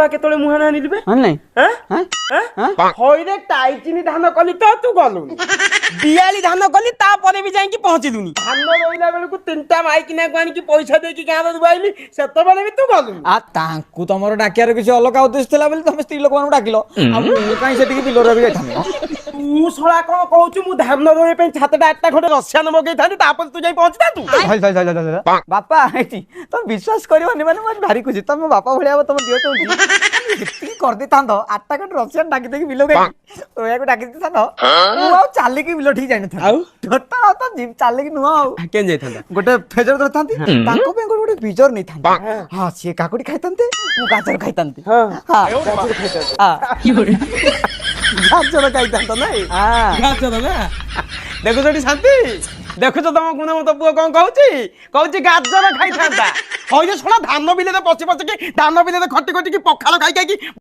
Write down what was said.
ବିଲୁଆ କେତେବେଳେ ମୁହଁ ନା ନିଲିବେ ନାଇଁ ହଇରେ ଟାଇଚିନି ଧାନ କଲି ତ ତୁ ଗଲୁନି ଦିଆଳି ଧାନ କଲି ତାପରେ ବି ଯାଇକି ପହଞ୍ଚିଲୁନି ଧାନ ରହିଲା ବେଳକୁ 3ଟା ମାଇକିନାକୁ ଆଣିକି ପଇସା ଦେଇକି ଗାଁରେ ଦୁଆଇଲି ସେତେବେଳେ ବି ତୁ ଗଲୁନି ତାଙ୍କୁ ତମର ଡାକିବାର କିଛି ଅଲଗା ଉଦ୍ଦେଶ୍ୟ ଥିଲା ବୋଲି ତମେ ସ୍ତ୍ରୀ ଲୋକମାନଙ୍କୁ ଡାକିଲ ଆଉ ମୁଁ କାହିଁ ସେଠିକି ବିଲରେ ବି ଯାଇଥାନ୍ତି ତୁ ଶଳା କଣ କହୁଛୁ ମୁଁ ଧାନ ରୋଇବା ପାଇଁ 7ଟା 8ଟା ଖଣ୍ଡେ ରସିଆନ ମଗେଇଥାନ୍ତି ତାପରେ ତୁ ଯାଇ ପହଞ୍ଚିଥାନ୍ତୁ ବାପା ଏଠି ତମେ ବିଶ୍ୱାସ କରିବନି ମାନେ ମୁଁ ଭାରି ଖୁସି ତମ ବାପା ଭଳିଆ ହବ ତମ ଦିଅ ଚଉଛି ଯେତିକି କରିଦେଇଥାନ୍ତ 8ଟା ଖଣ୍ଡେ ରସିଆନ ଡାକି ଦେଇକି ବିଲ ରୋଇବାକୁ ଡାକି ଦେଇଥାନ୍ତ ମୁଁ ଆଉ ଚାଲିକି ବିଲ ଠିକ ଯାଇନଥାନ୍ତି ଆଉ ଟୋଟାଲ ଆଉ ତ ଚାଲିକି ନୁହଁ ଆଉ କେନ୍ ଯାଇଥାନ୍ତା ଗୋଟେ ଫେଜର ଧରିଥାନ୍ତି ତାଙ୍କ ପାଇଁ ଗୋଟେ ବିଜର ନେଇଥାନ୍ତି ହଁ ସିଏ କାକୁଡି ଖାଇଥାନ୍ତେ ମୁଁ ଗାଜର ଖାଇଥାନ୍ତି ଗାଜର ଖାଇଥାନ୍ତ ନାଇଁ ଗାଜର ନା ଦେଖୁଛ ଏଠି ଶାନ୍ତି ଦେଖୁଛ ତମ ଗୁଣମତ ପୁଅ କଣ କହୁଛି ଗାଜର ଖାଇଥାନ୍ତା ହଇରେ ଶୁଣ ଧାନ ବିଲରେ ପଶି ପଶିକି ଧାନ ବିଲରେ ଖଟି ଖଟିକି ପଖାଳ ଖାଇ ଖାଇକି